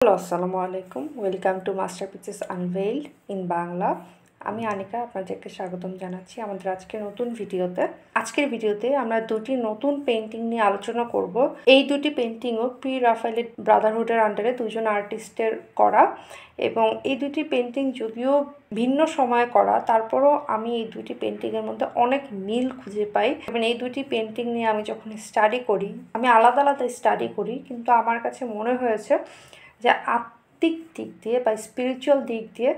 Hello, আসসালামু আলাইকুম। Welcome to masterpieces unveiled in Bangla. আমি আনিকা, আপনাদেরকে স্বাগতম জানাচ্ছি আমাদের আজকের নতুন ভিডিওতে। আজকের ভিডিওতে আমরা দুটি নতুন পেন্টিং নিয়ে আলোচনা করব। এই দুটি পেন্টিংও প্রি রাফায়েল ব্রাদারহুডের আন্ডারে দুজন আর্টিস্টের করা, এবং এই দুটি পেন্টিং যদিও ভিন্ন সময়ে করা, তারপরও আমি এই দুটি পেন্টিংয়ের মধ্যে অনেক মিল খুঁজে পাই। এবং এই দুটি পেন্টিং নিয়ে আমি যখন স্টাডি করি, আমি আলাদা আলাদা স্টাডি করি, কিন্তু আমার কাছে মনে হয়েছে যে আত্মিক দিক দিয়ে বা স্পিরিচুয়াল দিক দিয়ে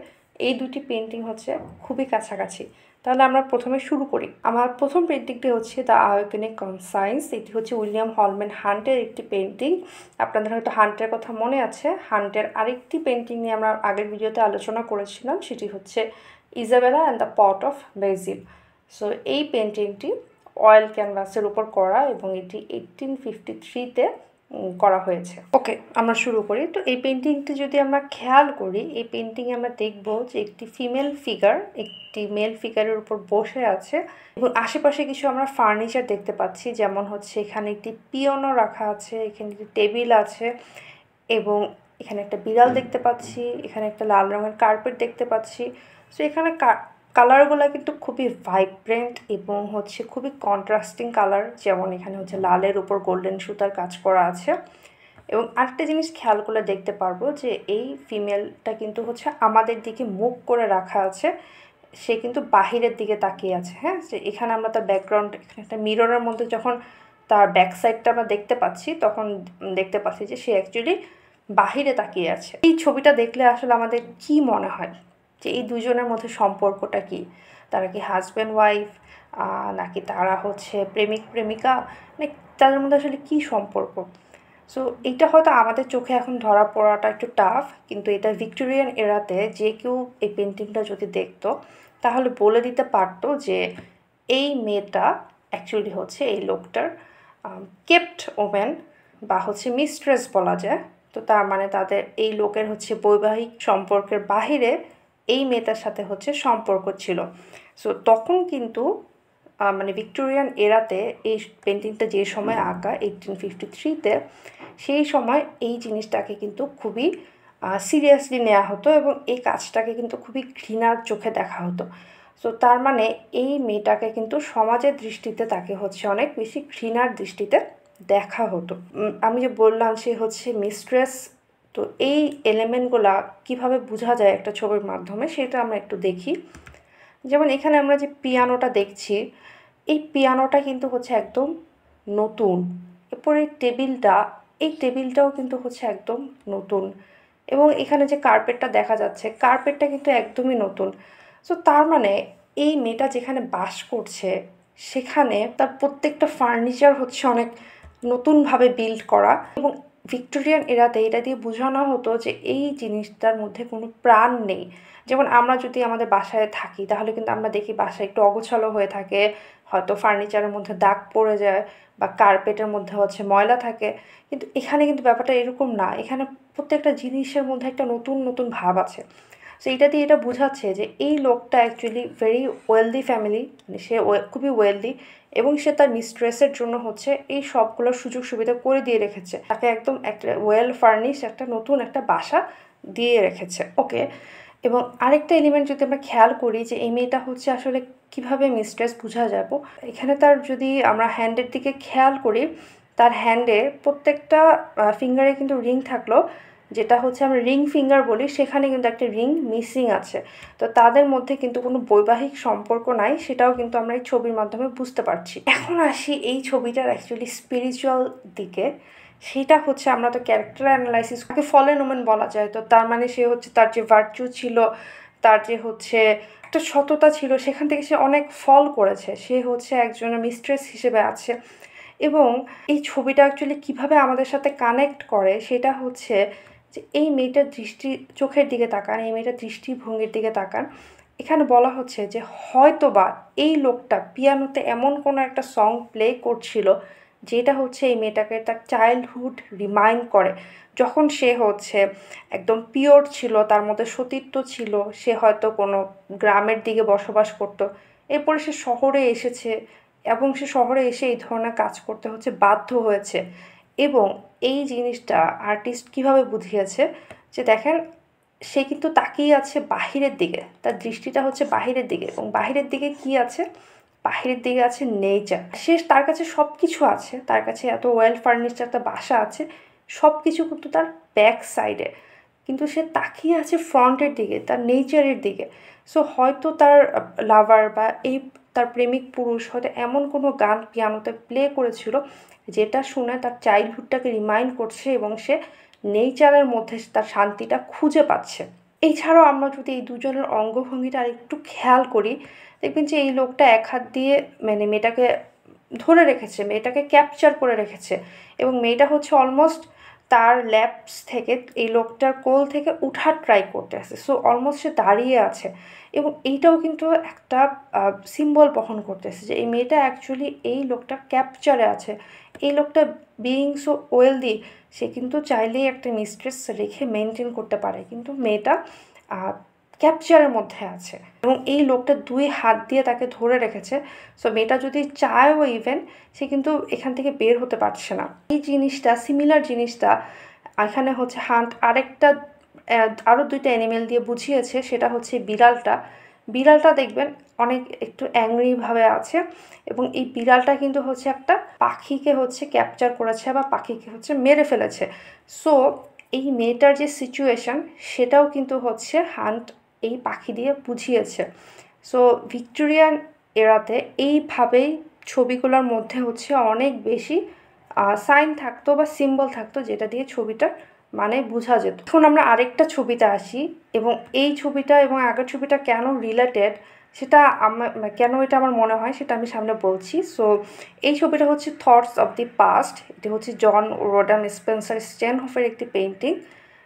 এই দুটি পেন্টিং হচ্ছে খুবই কাছাকাছি। তাহলে আমরা প্রথমে শুরু করি। আমার প্রথম পেন্টিংটি হচ্ছে দ্য আওয়েকেনিং কনসায়েন্স। এটি হচ্ছে উইলিয়াম হলম্যান হান্টের একটি পেন্টিং। আপনাদের হয়তো হান্টের কথা মনে আছে। হান্টের আরেকটি পেন্টিং নিয়ে আমরা আগের ভিডিওতে আলোচনা করেছিলাম, সেটি হচ্ছে Isabella and the pot of basil. So এই পেন্টিংটি অয়েল ক্যানভাসের উপর করা, এবং এটি 1853-তে করা হয়েছে। ওকে, আমরা শুরু করি। তো এই পেন্টিংটি যদি আমরা খেয়াল করি, এই পেন্টিংয়ে আমরা দেখব যে একটি ফিমেল ফিগার একটি মেল ফিগারের উপর বসে আছে, এবং আশেপাশে কিছু আমরা ফার্নিচার দেখতে পাচ্ছি, যেমন হচ্ছে এখানে একটি পিয়ানো রাখা আছে, এখানে একটি টেবিল আছে, এবং এখানে একটা বিড়াল দেখতে পাচ্ছি, এখানে একটা লাল রঙের কার্পেট দেখতে পাচ্ছি। সো এখানে কালারগুলো কিন্তু খুবই ভাইব্রেন্ট এবং হচ্ছে খুবই কন্ট্রাস্টিং কালার। যেমন এখানে হচ্ছে লালের উপর গোল্ডেন সুতার কাজ করা আছে। এবং আরেকটা জিনিস খেয়াল করলে দেখতে পারবো যে এই ফিমেলটা কিন্তু হচ্ছে আমাদের দিকে মুখ করে রাখা আছে, সে কিন্তু বাহিরের দিকে তাকিয়ে আছে। হ্যাঁ, যে এখানে আমরা তার ব্যাকগ্রাউন্ড, এখানে একটা মিররের মধ্যে যখন তার ব্যাক সাইডটা আমরা দেখতে পাচ্ছি, তখন দেখতে পাচ্ছি যে সে অ্যাকচুয়ালি বাহিরে তাকিয়ে আছে। এই ছবিটা দেখলে আসলে আমাদের কি মনে হয় যে এই দুজনের মধ্যে সম্পর্কটা কি? তারা কি হাজব্যান্ড ওয়াইফ, নাকি তারা হচ্ছে প্রেমিক প্রেমিকা, মানে তাদের মধ্যে আসলে কী সম্পর্ক? সো এইটা হয়তো আমাদের চোখে এখন ধরা পড়াটা একটু টাফ, কিন্তু এটা ভিক্টোরিয়ান এরাতে যে কেউ এই পেন্টিংটা যদি দেখতো, তাহলে বলে দিতে পারতো যে এই মেয়েটা অ্যাকচুয়ালি হচ্ছে এই লোকটার কেপ্ট ওমেন, বা হচ্ছে মিস্ট্রেস বলা যায়। তো তার মানে তাদের এই লোকের হচ্ছে বৈবাহিক সম্পর্কের বাহিরে এই মেয়েটার সাথে হচ্ছে সম্পর্ক ছিল। সো তখন কিন্তু মানে ভিক্টোরিয়ান এরাতে এই পেন্টিংটা যে সময় আঁকা 1853-তে, সেই সময় এই জিনিসটাকে কিন্তু খুবই সিরিয়াসলি নেওয়া হতো, এবং এই কাজটাকে কিন্তু খুবই ঘৃণার চোখে দেখা হতো। সো তার মানে এই মেয়েটাকে কিন্তু সমাজের দৃষ্টিতে তাকে হচ্ছে অনেক বেশি ঘৃণার দৃষ্টিতে দেখা হতো। আমি যে বললাম সে হচ্ছে মিস্ট্রেস, তো এই এলিমেন্টগুলা কিভাবে বোঝা যায় একটা ছবির মাধ্যমে, সেটা আমরা একটু দেখি। যেমন এখানে আমরা যে পিয়ানোটা দেখছি, এই পিয়ানোটা কিন্তু হচ্ছে একদম নতুন। এরপর এই টেবিলটাও কিন্তু হচ্ছে একদম নতুন, এবং এখানে যে কার্পেটটা দেখা যাচ্ছে, কার্পেটটা কিন্তু একদমই নতুন। সো তার মানে এই মেয়েটা যেখানে বাস করছে, সেখানে তার প্রত্যেকটা ফার্নিচার হচ্ছে অনেক নতুনভাবে বিল্ড করা, এবং ভিক্টোরিয়ান এরাতে এটা দিয়ে বোঝানো হতো যে এই জিনিসটার মধ্যে কোনো প্রাণ নেই। যেমন আমরা যদি আমাদের বাসায় থাকি, তাহলে কিন্তু আমরা দেখি বাসায় একটু অগোছালো হয়ে থাকে, হয়তো ফার্নিচারের মধ্যে দাগ পড়ে যায়, বা কার্পেটের মধ্যে হচ্ছে ময়লা থাকে। কিন্তু এখানে কিন্তু ব্যাপারটা এরকম না, এখানে প্রত্যেকটা জিনিসের মধ্যে একটা নতুন নতুন ভাব আছে। সো এটা দিয়ে এটা বোঝাচ্ছে যে এই লোকটা অ্যাকচুয়ালি ভেরি ওয়েলদি ফ্যামিলি, মানে সে খুবই ওয়েলদি, এবং সে তার মিস্ট্রেসের জন্য হচ্ছে এই সবগুলো সুযোগ সুবিধা করে দিয়ে রেখেছে, তাকে একদম একটা ওয়েল ফার্নিশ একটা নতুন একটা বাসা দিয়ে রেখেছে। ওকে, এবং আরেকটা এলিমেন্ট যদি আমরা খেয়াল করি যে এই মেয়েটা হচ্ছে আসলে কিভাবে মিস্ট্রেস বোঝা যাবো, এখানে তার যদি আমরা হ্যান্ডের দিকে খেয়াল করি, তার হ্যান্ডে প্রত্যেকটা ফিঙ্গারে কিন্তু রিং থাকলো, যেটা হচ্ছে আমরা রিং ফিঙ্গার বলি, সেখানে কিন্তু একটা রিং মিসিং আছে। তো তাদের মধ্যে কিন্তু কোনো বৈবাহিক সম্পর্ক নাই, সেটাও কিন্তু আমরা এই ছবির মাধ্যমে বুঝতে পারছি। এখন আসি এই ছবিটার অ্যাকচুয়ালি স্পিরিচুয়াল দিকে। সেটা হচ্ছে আমরা তো ক্যারেক্টার অ্যানালাইসিস কে ফলেন ওমেন বলা যায়। তো তার মানে সে হচ্ছে তার যে ভার্চু ছিল, তার যে হচ্ছে একটা সততা ছিল, সেখান থেকে সে অনেক ফল করেছে, সে হচ্ছে একজনের মিস্ট্রেস হিসেবে আছে। এবং এই ছবিটা অ্যাকচুয়ালি কিভাবে আমাদের সাথে কানেক্ট করে, সেটা হচ্ছে যে এই মেয়েটার চোখের দিকে তাকান, এই মেয়েটার দৃষ্টিভঙ্গির দিকে তাকান। এখানে বলা হচ্ছে যে হয়তোবা এই লোকটা পিয়ানোতে এমন কোনো একটা সং প্লে করছিল, যেটা হচ্ছে এই মেয়েটাকে তার চাইল্ডহুড রিমাইন্ড করে, যখন সে হচ্ছে একদম পিওর ছিল, তার মধ্যে সতীত্ব ছিল, সে হয়তো কোনো গ্রামের দিকে বসবাস করতো, এরপরে সে শহরে এসেছে, এবং সে শহরে এসে এই ধরনের কাজ করতে হচ্ছে বাধ্য হয়েছে। এবং এই জিনিসটা আর্টিস্ট কিভাবে বুঝিয়েছে যে দেখেন সে কিন্তু তাকিয়ে আছে বাহিরের দিকে, তার দৃষ্টিটা হচ্ছে বাহিরের দিকে, এবং বাহিরের দিকে কি আছে, বাহিরের দিকে আছে নেচার। তার কাছে সব কিছু আছে, তার কাছে এত ওয়েল ফার্নিচার, তার বাসা আছে, সব কিছু কিন্তু তার ব্যাক সাইডে, কিন্তু সে তাকিয়ে আছে ফ্রন্টের দিকে, তার নেচারের দিকে। সো হয়তো তার লাভার বা এই তার প্রেমিক পুরুষ হয়তো এমন কোনো গান পিয়ানোতে প্লে করেছিল যেটা শুনে তার চাইল্ডহুডটাকে রিমাইন্ড করছে এবং সে নেচারের মধ্যে তার শান্তিটা খুঁজে পাচ্ছে। এছাড়াও আমরা যদি এই দুজনের অঙ্গভঙ্গিটা আর একটু খেয়াল করি, দেখবেন যে এই লোকটা এক হাত দিয়ে মানে মেয়েটাকে ধরে রেখেছে, মেয়েটাকে ক্যাপচার করে রেখেছে, এবং মেয়েটা হচ্ছে অলমোস্ট তার ল্যাপস থেকে, এই লোকটার কোল থেকে উঠার ট্রাই করতে আছে। সো অলমোস্ট সে দাঁড়িয়ে আছে, এবং এইটাও কিন্তু একটা সিম্বল বহন করতেছে যে এই মেয়েটা অ্যাকচুয়ালি এই লোকটা ক্যাপচারে আছে। এই লোকটা বিইং সো ওয়েলদি, সে কিন্তু চাইলেই একটা মিস্ট্রেস রেখে মেনটেন করতে পারে, কিন্তু মেয়েটা ক্যাপচারের মধ্যে আছে, এবং এই লোকটা দুই হাত দিয়ে তাকে ধরে রেখেছে। সো মেয়েটা যদি চায়ও ইভেন, সে কিন্তু এখান থেকে বের হতে পারছে না। এই জিনিসটা, সিমিলার জিনিসটা এখানে হচ্ছে হান্ট আরেকটা আরও দুইটা অ্যানিমেল দিয়ে বুঝিয়েছে, সেটা হচ্ছে বিড়ালটা। বিড়ালটা দেখবেন অনেক একটু অ্যাংরিভাবে আছে, এবং এই বিড়ালটা কিন্তু হচ্ছে একটা পাখিকে হচ্ছে ক্যাপচার করেছে বা পাখিকে হচ্ছে মেরে ফেলেছে। সো এই মেয়েটার যে সিচুয়েশন, সেটাও কিন্তু হচ্ছে হান্ট এই পাখি দিয়ে বুঝিয়েছে। সো ভিক্টোরিয়ান এরাতে এইভাবেই ছবিগুলোর মধ্যে হচ্ছে অনেক বেশি সাইন থাকতো বা সিম্বল থাকতো, যেটা দিয়ে ছবিটা মানে বোঝা যেত। এখন আমরা আরেকটা ছবিতে আসি, এবং এই ছবিটা এবং আগের ছবিটা কেন রিলেটেড, সেটা কেন এটা আমার মনে হয় সেটা আমি সামনে বলছি। সো এই ছবিটা হচ্ছে থটস অফ দি পাস্ট। এটি হচ্ছে জন রোডাম স্পেন্সার স্টেনহফের একটি পেন্টিং,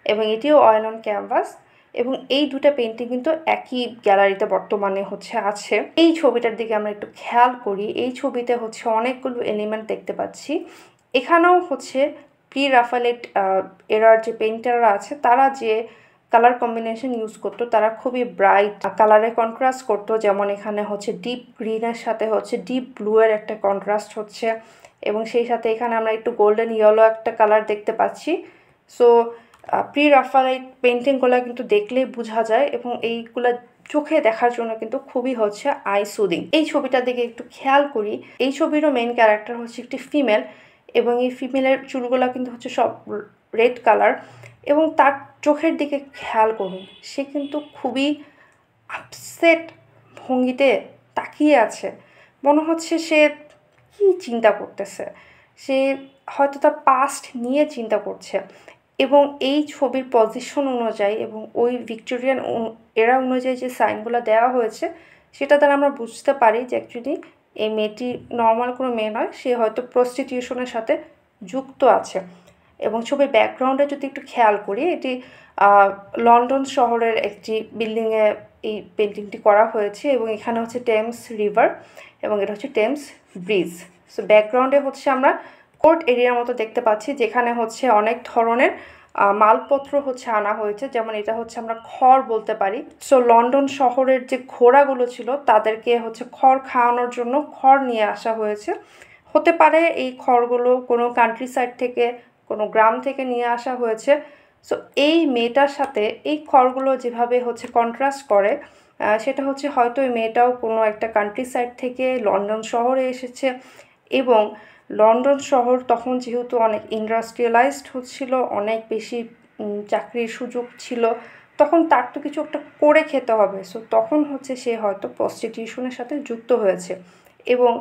এবং এটিও অয়েল অন ক্যানভাস, এবং এই দুটো পেন্টিং কিন্তু একই গ্যালারিতে বর্তমানে হচ্ছে আছে। এই ছবিটার দিকে আমরা একটু খেয়াল করি, এই ছবিতে হচ্ছে অনেকগুলো এলিমেন্ট দেখতে পাচ্ছি। এখানেও হচ্ছে প্রি রাফালেট এরার যে পেইন্টাররা আছে, তারা যে কালার কম্বিনেশন ইউজ করতো, তারা খুবই ব্রাইট কালারে কন্ট্রাস্ট করতো। যেমন এখানে হচ্ছে ডিপ গ্রিনের সাথে হচ্ছে ডিপ ব্লুয়ের একটা কন্ট্রাস্ট হচ্ছে, এবং সেই সাথে এখানে আমরা একটু গোল্ডেন ইয়েলো একটা কালার দেখতে পাচ্ছি। সো প্রি রাফালাইট পেন্টিংগুলো কিন্তু দেখলেই বোঝা যায়, এবং এইগুলো চোখে দেখার জন্য কিন্তু খুবই হচ্ছে আই সুদিং। এই ছবিটার দিকে একটু খেয়াল করি, এই ছবিরও মেইন ক্যারেক্টার হচ্ছে একটি ফিমেল, এবং এই ফিমেলের চুলগুলো কিন্তু হচ্ছে সব রেড কালার, এবং তার চোখের দিকে খেয়াল করুন, সে কিন্তু খুবই আপসেট ভঙ্গিতে তাকিয়ে আছে। মনে হচ্ছে সে কী চিন্তা করতেছে, সে হয়তো তার পাস্ট নিয়ে চিন্তা করছে। এবং এই ছবির পজিশন অনুযায়ী এবং ওই ভিক্টোরিয়ান এরা অনুযায়ী যে সাইনগুলো দেওয়া হয়েছে, সেটা দ্বারা আমরা বুঝতে পারি যে অ্যাকচুয়ালি এই মেয়েটি নর্মাল কোনো মেয়ে নয়, সে হয়তো প্রস্টিটিউশনের সাথে যুক্ত আছে। এবং ছবির ব্যাকগ্রাউন্ডে যদি একটু খেয়াল করি, এটি লন্ডন শহরের একটি বিল্ডিংয়ে এই পেন্টিংটি করা হয়েছে, এবং এখানে হচ্ছে টেমস রিভার, এবং এটা হচ্ছে টেমস ব্রিজ। সো ব্যাকগ্রাউন্ডে হচ্ছে আমরা কোর্ট এরিয়ার মতো দেখতে পাচ্ছি, যেখানে হচ্ছে অনেক ধরনের মালপত্র হচ্ছে আনা হয়েছে, যেমন এটা হচ্ছে আমরা খড় বলতে পারি। সো লন্ডন শহরের যে ঘোড়াগুলো ছিল, তাদেরকে হচ্ছে খড় খাওয়ানোর জন্য খড় নিয়ে আসা হয়েছে। হতে পারে এই খড়গুলো কোনো কান্ট্রি সাইড থেকে, কোনো গ্রাম থেকে নিয়ে আসা হয়েছে। সো এই মেয়েটার সাথে এই খড়গুলো যেভাবে হচ্ছে কন্ট্রাস্ট করে, সেটা হচ্ছে হয়তো এই মেয়েটাও কোনো একটা কান্ট্রি সাইড থেকে লন্ডন শহরে এসেছে, এবং লন্ডন শহর তখন যেহেতু অনেক ইন্ডাস্ট্রিয়ালাইজড হচ্ছিল, অনেক বেশি চাকরির সুযোগ ছিল, তখন তার তো কিছু একটা করে খেতে হবে। সো তখন হচ্ছে সে হয়তো প্রস্টিটিউশনের সাথে যুক্ত হয়েছে, এবং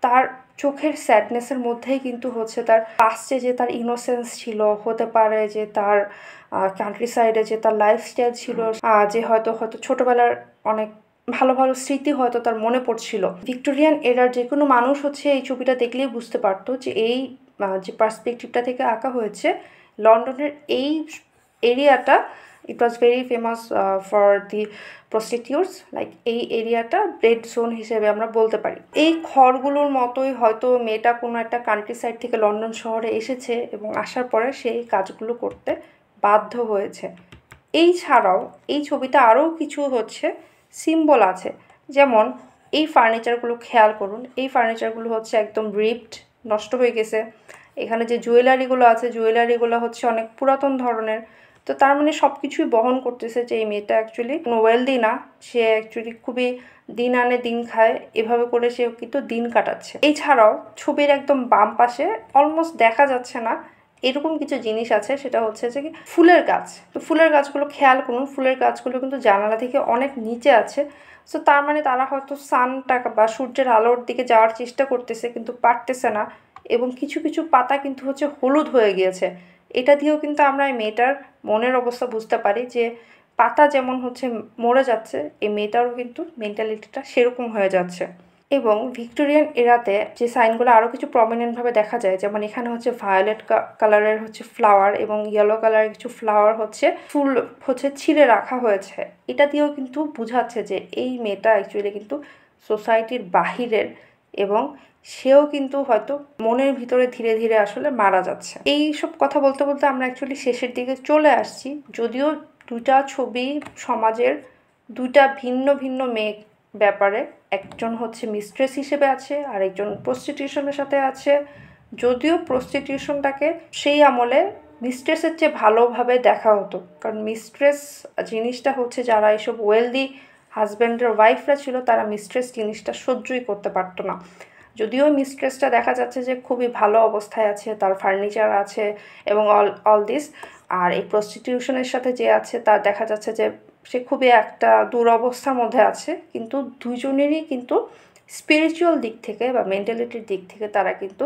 তার চোখের স্যাডনেসের মধ্যেই কিন্তু হচ্ছে তার পাস্টে যে তার ইনোসেন্স ছিল, হতে পারে যে তার কান্ট্রি সাইডে যে তার লাইফস্টাইল ছিল, যে হয়তো ছোটোবেলার অনেক ভালো ভালো স্মৃতি হয়তো তার মনে পড়ছিল। ভিক্টোরিয়ান এরার যে কোনো মানুষ হচ্ছে এই ছবিটা দেখলেই বুঝতে পারতো যে এই যে পার্সপেক্টিভটা থেকে আঁকা হয়েছে, লন্ডনের এই এরিয়াটা it was very famous for the prostitutes, like এই এরিয়াটা রেড জোন হিসেবে আমরা বলতে পারি। এই খড়গুলোর মতোই হয়তো মেয়েটা কোনো একটা কান্ট্রি সাইড থেকে লন্ডন শহরে এসেছে, এবং আসার পরে সেই কাজগুলো করতে বাধ্য হয়েছে। এই ছাড়াও এই ছবিতে আরও কিছু হচ্ছে সিম্বল আছে, যেমন এই ফার্নিচারগুলো খেয়াল করুন, এই ফার্নিচারগুলো হচ্ছে একদম রিপড, নষ্ট হয়ে গেছে, এখানে যে জুয়েলারিগুলো আছে জুয়েলারিগুলো হচ্ছে অনেক পুরাতন ধরনের। তো তার মানে সব কিছুই বহন করতেছে যে এই মেয়েটা অ্যাকচুয়ালি কোনো ওয়েলদি না, সে অ্যাকচুয়ালি খুবই দিন আনে দিন খায়, এভাবে করে সে কিন্তু দিন কাটাচ্ছে। এছাড়াও ছবির একদম বাম পাশে অলমোস্ট দেখা যাচ্ছে না এরকম কিছু জিনিস আছে, সেটা হচ্ছে যে কি ফুলের গাছ। তো ফুলের গাছগুলো খেয়াল করুন, ফুলের গাছগুলো কিন্তু জানালা থেকে অনেক নিচে আছে। সো তার মানে তারা হয়তো সানটা বা সূর্যের আলোর দিকে যাওয়ার চেষ্টা করতেছে কিন্তু পারতেছে না, এবং কিছু কিছু পাতা কিন্তু হচ্ছে হলুদ হয়ে গিয়েছে। এটা দিয়েও কিন্তু আমরা এই মেয়েটার মনের অবস্থা বুঝতে পারি যে পাতা যেমন হচ্ছে মরে যাচ্ছে, এই মেয়েটারও কিন্তু মেন্টালিটিটা সেরকম হয়ে যাচ্ছে। এবং ভিক্টোরিয়ান এরাতে যে সাইনগুলো আরও কিছু প্রমিনেন্টভাবে দেখা যায়, যেমন এখানে হচ্ছে ভায়োলেট কালারের হচ্ছে ফ্লাওয়ার এবং ইয়েলো কালারের কিছু ফ্লাওয়ার হচ্ছে ফুল হচ্ছে ছিঁড়ে রাখা হয়েছে। এটা দিয়েও কিন্তু বোঝাচ্ছে যে এই মেয়েটা অ্যাকচুয়ালি কিন্তু সোসাইটির বাহিরের, এবং সেও কিন্তু হয়তো মনের ভিতরে ধীরে ধীরে আসলে মারা যাচ্ছে। এই সব কথা বলতে বলতে আমরা অ্যাকচুয়ালি শেষের দিকে চলে আসছি। যদিও দুটা ছবি সমাজের দুটা ভিন্ন ভিন্ন মেয়ে ব্যাপারে, একজন হচ্ছে মিস্ট্রেস হিসেবে আছে আর একজন প্রস্টিটিউশনের সাথে আছে। যদিও প্রস্টিটিউশনটাকে সেই আমলে মিস্ট্রেসের চেয়ে ভালোভাবে দেখা হতো, কারণ মিস্ট্রেস জিনিসটা হচ্ছে যারা এসব ওয়েলদি হাজব্যান্ডের ওয়াইফরা ছিল তারা মিস্ট্রেস জিনিসটা সহ্যই করতে পারতো না। যদিও মিস্ট্রেসটা দেখা যাচ্ছে যে খুবই ভালো অবস্থায় আছে, তার ফার্নিচার আছে এবং অল দিস, আর এই প্রস্টিটিউশনের সাথে যে আছে তার দেখা যাচ্ছে যে সে খুবই একটা দুরবস্থার মধ্যে আছে। কিন্তু দুজনেরই কিন্তু স্পিরিচুয়াল দিক থেকে বা মেন্টালিটির দিক থেকে তারা কিন্তু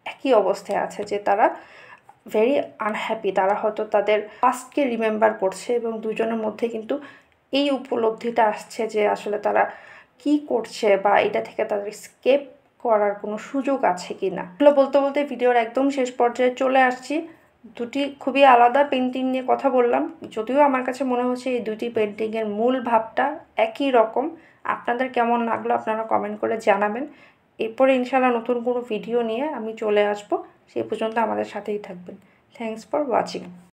একই অবস্থায় আছে, যে তারা ভেরি আনহ্যাপি। তারা হয়তো তাদের পাস্টকে রিমেম্বার করছে এবং দুজনের মধ্যে কিন্তু এই উপলব্ধিটা আসছে যে আসলে তারা কি করছে বা এটা থেকে তাদের স্কেপ করার কোনো সুযোগ আছে কি না। এগুলো বলতে বলতে ভিডিওর একদম শেষ পর্যায়ে চলে আসছি। দুটি খুবই আলাদা পেন্টিং নিয়ে কথা বললাম, যদিও আমার কাছে মনে হচ্ছে এই দুটি পেন্টিংয়ের মূল ভাবটা একই রকম। আপনাদের কেমন লাগলো আপনারা কমেন্ট করে জানাবেন। এরপরে ইনশাআল্লাহ নতুন কোনো ভিডিও নিয়ে আমি চলে আসব। সেই পর্যন্ত আমাদের সাথেই থাকবেন। Thanks for watching.